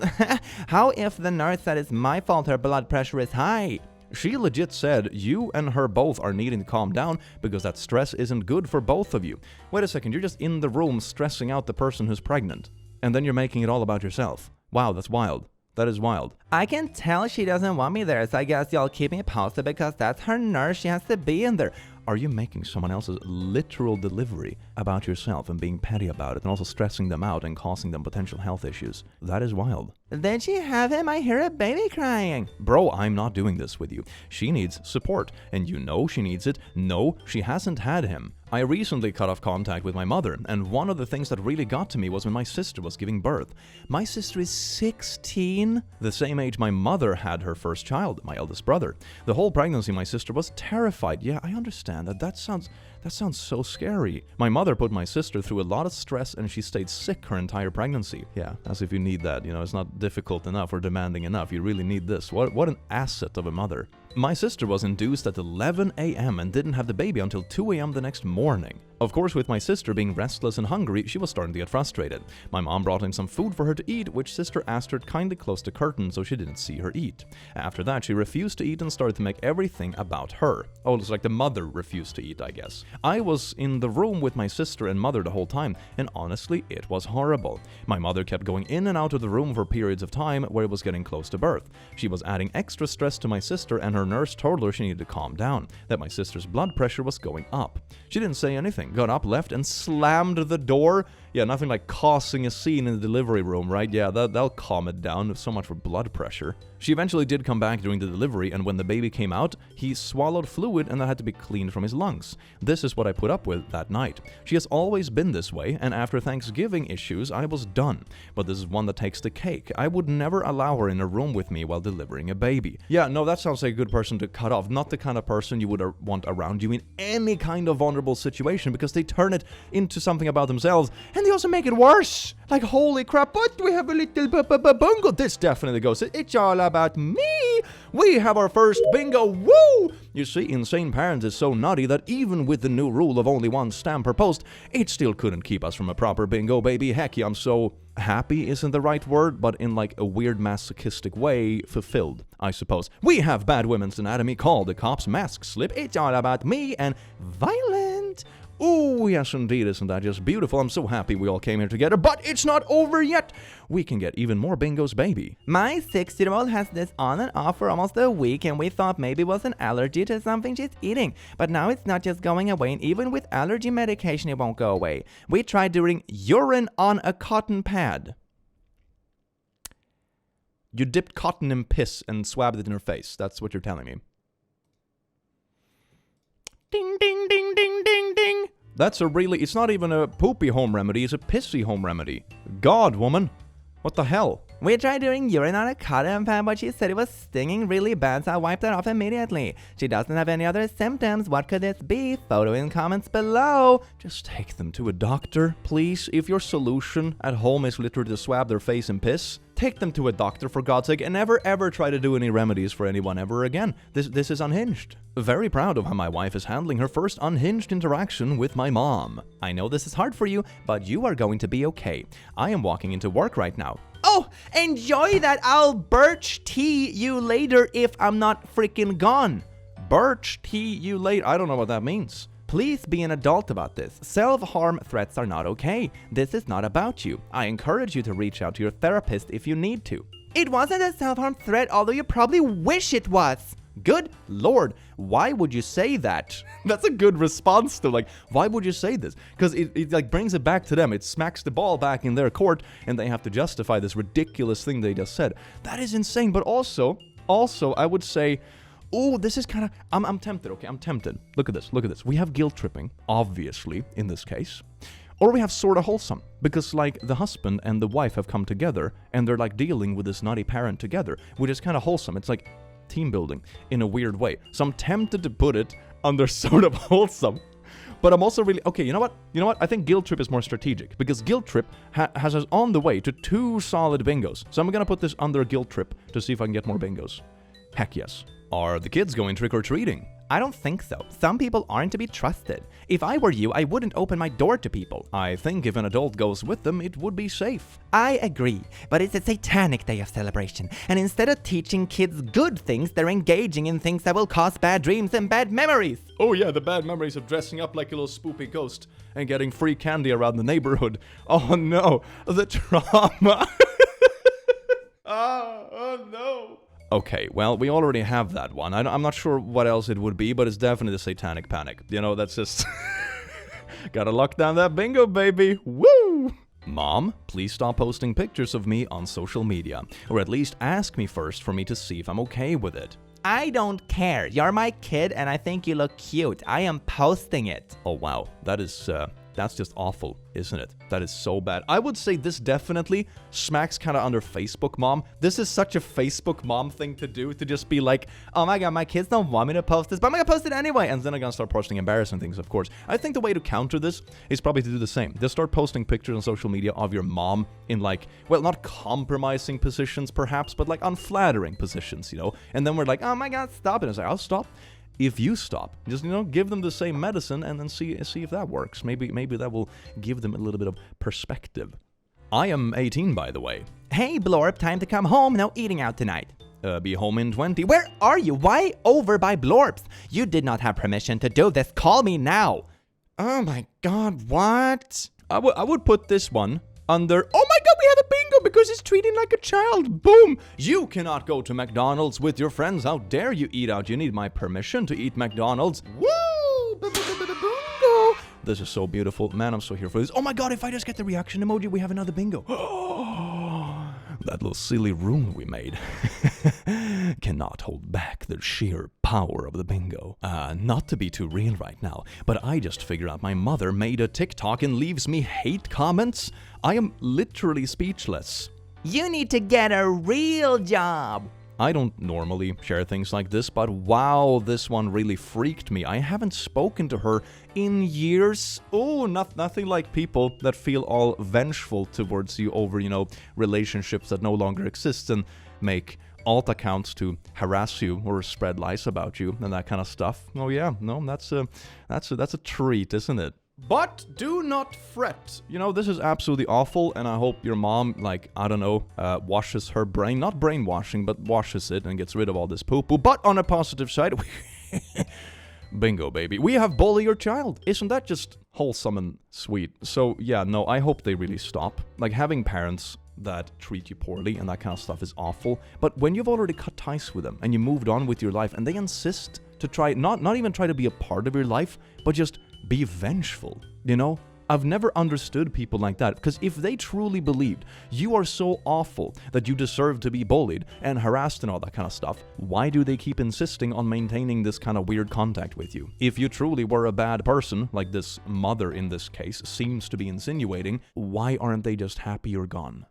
How if the nurse said it's my fault her blood pressure is high? She legit said you and her both are needing to calm down because that stress isn't good for both of you. Wait a second, you're just in the room stressing out the person who's pregnant. And then you're making it all about yourself. Wow, that's wild. That is wild. I can tell she doesn't want me there, so I guess y'all keep me posted because that's her nurse. She has to be in there. Are you making someone else's literal delivery about yourself and being petty about it and also stressing them out and causing them potential health issues? That is wild. Did she have him? I hear a baby crying. Bro, I'm not doing this with you. She needs support, and you know she needs it. No, she hasn't had him. I recently cut off contact with my mother, and one of the things that really got to me was when my sister was giving birth. My sister is 16, the same age my mother had her first child, my eldest brother. The whole pregnancy, my sister was terrified. Yeah, I understand that. That sounds so scary. My mother put my sister through a lot of stress, and she stayed sick her entire pregnancy. Yeah, as if you need that. You know, it's not difficult enough or demanding enough. You really need this. What an asset of a mother. My sister was induced at 11 a.m. and didn't have the baby until 2 a.m. the next morning. Of course, with my sister being restless and hungry, she was starting to get frustrated. My mom brought in some food for her to eat, which sister asked her to kindly close the curtain so she didn't see her eat. After that, she refused to eat and started to make everything about her. Oh, it's like the mother refused to eat, I guess. I was in the room with my sister and mother the whole time, and honestly, it was horrible. My mother kept going in and out of the room for periods of time where it was getting close to birth. She was adding extra stress to my sister, and her nurse told her she needed to calm down, that my sister's blood pressure was going up. She didn't say anything, got up, left, and slammed the door. Yeah, nothing like causing a scene in the delivery room, right? Yeah, that'll calm it down. So much for blood pressure. She eventually did come back during the delivery, and when the baby came out, he swallowed fluid and that had to be cleaned from his lungs. This is what I put up with that night. She has always been this way, and after Thanksgiving issues, I was done. But this is one that takes the cake. I would never allow her in a room with me while delivering a baby. Yeah, no, that sounds like a good person to cut off. Not the kind of person you would want around you in any kind of vulnerable situation, because they turn it into something about themselves, and they also make it worse. Like, holy crap, but we have a little bungo. This definitely goes, it's all about me. We have our first bingo, woo! You see, Insane Parents is so nutty that even with the new rule of only one stamp per post, it still couldn't keep us from a proper bingo, baby. Heck yeah, I'm so happy isn't the right word, but in like a weird masochistic way, fulfilled, I suppose. We have Bad Women's Anatomy, Call the Cops, Mask Slip, It's All About Me, and Violent. Oh, yes indeed, isn't that just beautiful? I'm so happy we all came here together, but it's not over yet! We can get even more bingos, baby. My 6-year-old has this on and off for almost a week, and we thought maybe it was an allergy to something she's eating. But now it's not just going away, and even with allergy medication it won't go away. We tried doing urine on a cotton pad. You dipped cotton in piss and swabbed it in her face. That's what you're telling me. Ding, ding, ding, ding, ding, ding. That's a really... It's not even a poopy home remedy, it's a pissy home remedy. God, woman. What the hell? We tried doing urine on a cotton pad, but she said it was stinging really bad, so I wiped it off immediately. She doesn't have any other symptoms. What could this be? Photo in comments below. Just take them to a doctor, please. If your solution at home is literally to swab their face in piss, take them to a doctor, for God's sake, and never ever try to do any remedies for anyone ever again. This is unhinged. Very proud of how my wife is handling her first unhinged interaction with my mom. I know this is hard for you, but you are going to be okay. I am walking into work right now. Oh, enjoy that. I'll birch tea you later if I'm not freaking gone. Birch tea you later? I don't know what that means. Please be an adult about this. Self-harm threats are not okay. This is not about you. I encourage you to reach out to your therapist if you need to. It wasn't a self-harm threat, although you probably wish it was. Good Lord, why would you say that? That's a good response to, like, why would you say this? Because it like brings it back to them. It smacks the ball back in their court, and they have to justify this ridiculous thing they just said. That is insane. But also, I would say, oh, this is kind of, I'm tempted, okay? I'm tempted. Look at this. We have guilt tripping, obviously, in this case. Or we have sort of wholesome, because like the husband and the wife have come together, and they're like dealing with this naughty parent together, which is kind of wholesome. It's like team building in a weird way. So I'm tempted to put it under sort of wholesome. But I'm also really... Okay, you know what? I think Guilt Trip is more strategic, because Guilt Trip has us on the way to 2 solid bingos. So I'm gonna put this under Guilt Trip to see if I can get more bingos. Heck yes. Are the kids going trick-or-treating? I don't think so. Some people aren't to be trusted. If I were you, I wouldn't open my door to people. I think if an adult goes with them, it would be safe. I agree, but it's a satanic day of celebration, and instead of teaching kids good things, they're engaging in things that will cause bad dreams and bad memories. Oh yeah, the bad memories of dressing up like a little spoopy ghost and getting free candy around the neighborhood. Oh no, the trauma. Oh no. Okay, well, we already have that one. I'm not sure what else it would be, but it's definitely the satanic panic. You know, that's just... Gotta lock down that bingo, baby. Woo! Mom, please stop posting pictures of me on social media. Or at least ask me first for me to see if I'm okay with it. I don't care. You're my kid and I think you look cute. I am posting it. Oh wow, that's just awful, isn't it? That is so bad. I would say this definitely smacks kind of under Facebook mom. This is such a Facebook mom thing to do, to just be like, oh my god, my kids don't want me to post this, but I'm gonna post it anyway. And then I'm gonna start posting embarrassing things, of course. I think the way to counter this is probably to do the same. Just start posting pictures on social media of your mom in like, well, not compromising positions perhaps, but like unflattering positions, you know? And then we're like, oh my god, stop it. And it's like, I'll stop. If you stop, just, give them the same medicine and then see if that works. Maybe that will give them a little bit of perspective. I am 18, by the way. Hey, Blorp, time to come home. No eating out tonight. Be home in 20. Where are you? Why over by Blorp's? You did not have permission to do this. Call me now. Oh my god, what? I would put this one under, oh my god, we have a bingo because it's treating like a child. Boom! You cannot go to McDonald's with your friends. How dare you eat out? You need my permission to eat McDonald's. Woo! Bingo! This is so beautiful. Man, I'm so here for this. Oh my god, if I just get the reaction emoji, we have another bingo. That little silly rule we made cannot hold back the sheer power of the bingo. Not to be too real right now, but I just figured out my mother made a TikTok and leaves me hate comments. I am literally speechless. You need to get a real job. I don't normally share things like this, but wow, this one really freaked me. I haven't spoken to her in years. Oh, nothing like people that feel all vengeful towards you over, relationships that no longer exist and make alt accounts to harass you or spread lies about you and that kind of stuff. Oh yeah, no, that's a treat, isn't it? But do not fret. This is absolutely awful, and I hope your mom, washes her brain. Not brainwashing, but washes it and gets rid of all this poo-poo. But on a positive side, bingo, baby. We have bully your child. Isn't that just wholesome and sweet? So, yeah, no, I hope they really stop. Like, having parents that treat you poorly and that kind of stuff is awful. But when you've already cut ties with them and you moved on with your life and they insist to try, not even try to be a part of your life, but just be vengeful, I've never understood people like that, because if they truly believed you are so awful that you deserve to be bullied and harassed and all that kind of stuff, why do they keep insisting on maintaining this kind of weird contact with you? If you truly were a bad person, like this mother in this case seems to be insinuating, why aren't they just happy you're gone?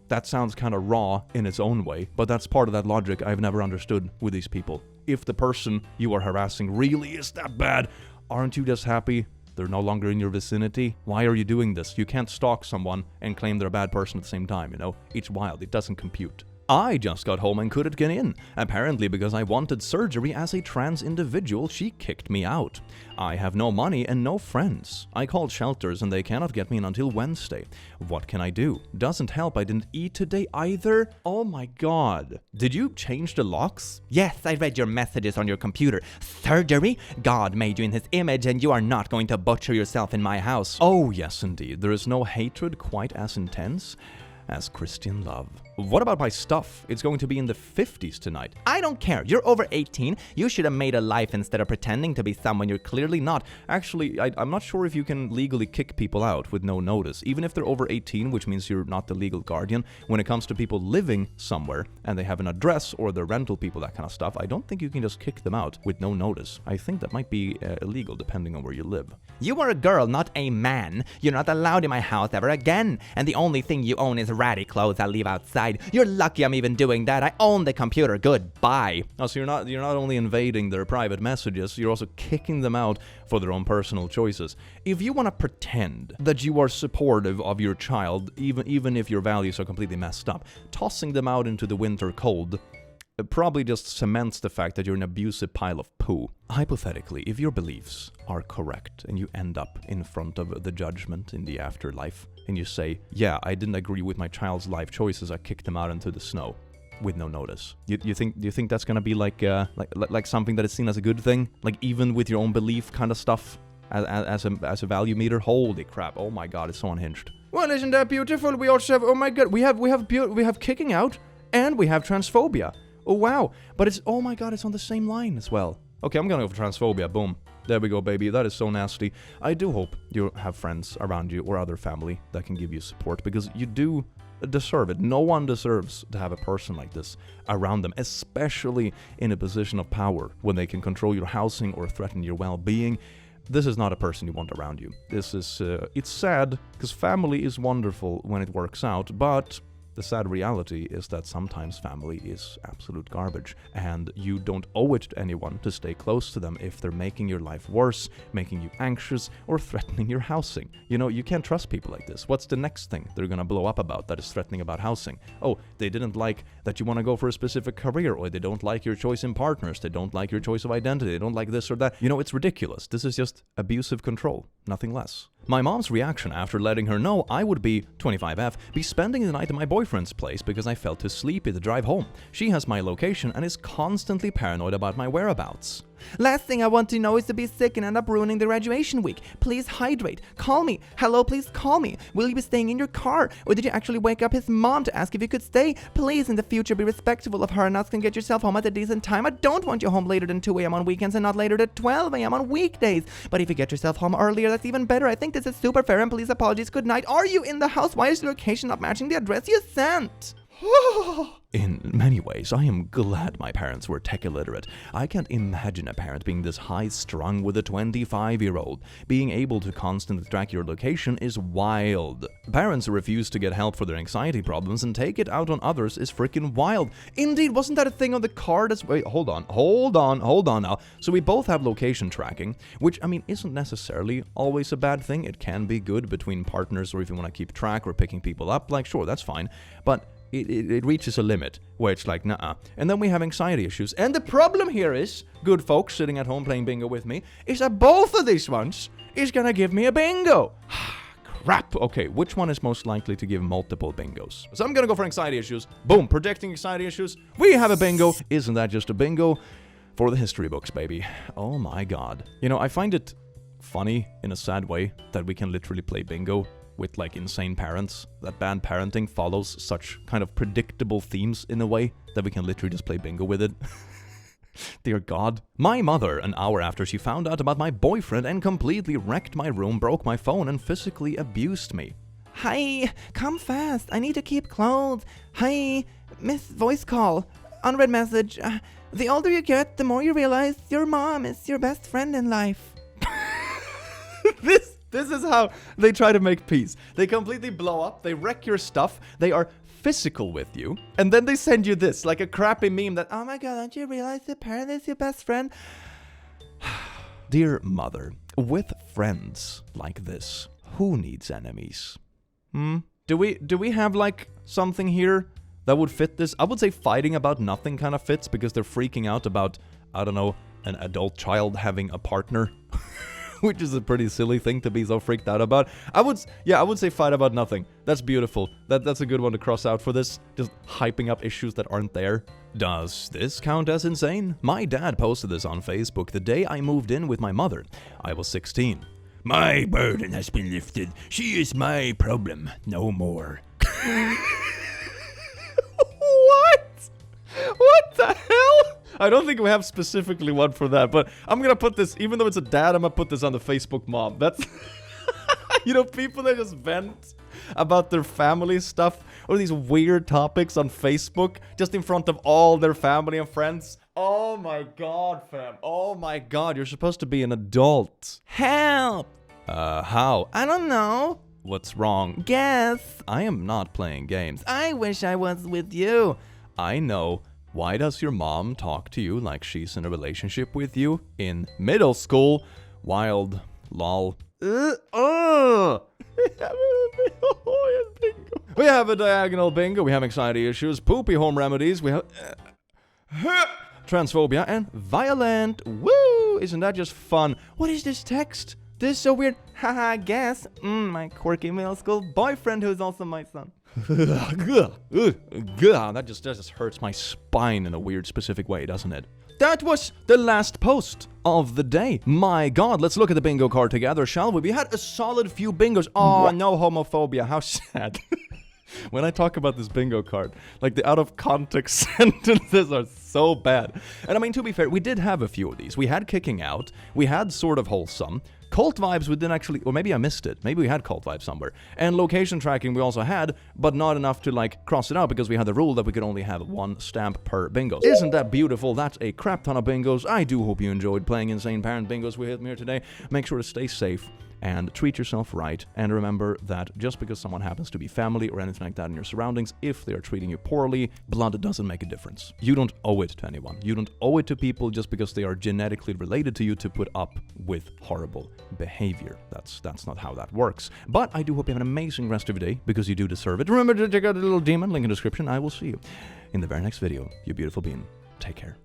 That sounds kind of raw in its own way, but that's part of that logic I've never understood with these people. If the person you are harassing really is that bad, aren't you just happy they're no longer in your vicinity? Why are you doing this? You can't stalk someone and claim they're a bad person at the same time, It's wild. It doesn't compute. I just got home and couldn't get in. Apparently because I wanted surgery as a trans individual, she kicked me out. I have no money and no friends. I called shelters and they cannot get me in until Wednesday. What can I do? Doesn't help, I didn't eat today either. Oh my god. Did you change the locks? Yes, I read your messages on your computer. Surgery? God made you in his image and you are not going to butcher yourself in my house. Oh yes indeed. There is no hatred quite as intense as Christian love. What about my stuff? It's going to be in the 50s tonight. I don't care. You're over 18. You should have made a life instead of pretending to be someone you're clearly not. Actually, I'm not sure if you can legally kick people out with no notice. Even if they're over 18, which means you're not the legal guardian, when it comes to people living somewhere and they have an address or they're rental people, that kind of stuff, I don't think you can just kick them out with no notice. I think that might be illegal depending on where you live. You are a girl, not a man. You're not allowed in my house ever again. And the only thing you own is ratty clothes I leave outside. You're lucky I'm even doing that. I own the computer. Goodbye. Oh, so you're not only invading their private messages, you're also kicking them out for their own personal choices. If you want to pretend that you are supportive of your child, even if your values are completely messed up, tossing them out into the winter cold probably just cements the fact that you're an abusive pile of poo. Hypothetically, if your beliefs are correct and you end up in front of the judgment in the afterlife and you say, yeah, I didn't agree with my child's life choices, I kicked them out into the snow with no notice. Do you think that's gonna be like something that is seen as a good thing? Like even with your own belief kind of stuff as a value meter? Holy crap! Oh my god, it's so unhinged. Well, isn't that beautiful? We also have, oh my god, we have kicking out and we have transphobia. Oh wow, but it's, oh my god, it's on the same line as well. Okay, I'm gonna go for transphobia, boom. There we go, baby, that is so nasty. I do hope you have friends around you or other family that can give you support, because you do deserve it. No one deserves to have a person like this around them, especially in a position of power when they can control your housing or threaten your well-being. This is not a person you want around you. This is, it's sad, because family is wonderful when it works out, but the sad reality is that sometimes family is absolute garbage, and you don't owe it to anyone to stay close to them if they're making your life worse, making you anxious, or threatening your housing. You know, you can't trust people like this. What's the next thing they're gonna blow up about that is threatening about housing? Oh, they didn't like that you want to go for a specific career, or they don't like your choice in partners, they don't like your choice of identity, they don't like this or that. You know, it's ridiculous. This is just abusive control, nothing less. My mom's reaction after letting her know I would be 25F, be spending the night at my boyfriend's place because I felt too sleepy to drive home. She has my location and is constantly paranoid about my whereabouts. Last thing I want to know is to be sick and end up ruining the graduation week. Please hydrate. Call me. Hello, please call me. Will you be staying in your car? Or did you actually wake up his mom to ask if you could stay? Please, in the future, be respectful of her and ask and get yourself home at a decent time. I don't want you home later than 2 a.m. on weekends and not later than 12 a.m. on weekdays. But if you get yourself home earlier, that's even better. I think this is super fair, and please apologies. Good night. Are you in the house? Why is your location not matching the address you sent? In many ways, I am glad my parents were tech illiterate. I can't imagine a parent being this high-strung with a 25-year-old. Being able to constantly track your location is wild. Parents who refuse to get help for their anxiety problems and take it out on others is freaking wild. Indeed, wasn't that a thing on the card as... Wait, hold on now. So we both have location tracking, which, I mean, isn't necessarily always a bad thing. It can be good between partners, or if you want to keep track or picking people up, like, sure, that's fine. But it reaches a limit where it's like, nah. And then we have anxiety issues. And the problem here is, good folks sitting at home playing bingo with me, is that both of these ones is gonna give me a bingo. Crap. Okay, which one is most likely to give multiple bingos? So I'm gonna go for anxiety issues. Boom, predicting anxiety issues. We have a bingo. Isn't that just a bingo? For the history books, baby. Oh my god. You know, I find it funny in a sad way that we can literally play bingo with like insane parents, that bad parenting follows such kind of predictable themes in a way that we can literally just play bingo with it. Dear God. My mother, an hour after she found out about my boyfriend and completely wrecked my room, broke my phone and physically abused me. Hi, come fast. I need to keep clothes. Hi, miss voice call. Unread message. The older you get, the more you realize your mom is your best friend in life. This is how they try to make peace. They completely blow up, they wreck your stuff, they are physical with you, and then they send you this, like a crappy meme that, oh my god, don't you realize your parent is your best friend? Dear mother, with friends like this, who needs enemies? Do we have like something here that would fit this? I would say fighting about nothing kind of fits because they're freaking out about, I don't know, an adult child having a partner. Which is a pretty silly thing to be so freaked out about. I would say fight about nothing. That's beautiful. That's a good one to cross out for this. Just hyping up issues that aren't there. Does this count as insane? My dad posted this on Facebook the day I moved in with my mother. I was 16. My burden has been lifted. She is my problem. No more. What? What the hell? I don't think we have specifically one for that, but I'm gonna put this, even though it's a dad, I'm gonna put this on the Facebook mom. That's, you know, people that just vent about their family stuff or these weird topics on Facebook just in front of all their family and friends. Oh my god, fam. Oh my god, you're supposed to be an adult. Help! How? I don't know. What's wrong? Guess. I am not playing games. I wish I was with you. I know. Why does your mom talk to you like she's in a relationship with you in middle school? Wild. Lol. We have a diagonal bingo. We have anxiety issues, poopy home remedies. We have transphobia and violent. Woo! Isn't that just fun? What is this text? This is so weird. Haha, guess. My quirky middle school boyfriend who's also my son. That just hurts my spine in a weird specific way, doesn't it? That was the last post of the day. My god, let's look at the bingo card together, shall we? We had a solid few bingos. Oh, no homophobia. How sad. When I talk about this bingo card, like the out of context sentences are so bad. And I mean, to be fair, we did have a few of these. We had kicking out. We had sort of wholesome. Cult vibes we didn't actually, or maybe I missed it. Maybe we had cult vibes somewhere. And location tracking we also had, but not enough to like cross it out because we had the rule that we could only have 1 stamp per bingo. Isn't that beautiful? That's a crap ton of bingos. I do hope you enjoyed playing Insane Parent bingos with me here today. Make sure to stay safe and treat yourself right, and remember that just because someone happens to be family or anything like that in your surroundings, if they are treating you poorly, blood doesn't make a difference. You don't owe it to anyone. You don't owe it to people just because they are genetically related to you to put up with horrible behavior. That's not how that works. But I do hope you have an amazing rest of your day, because you do deserve it. Remember to check out the little demon, link in the description. I will see you in the very next video, you beautiful being. Take care.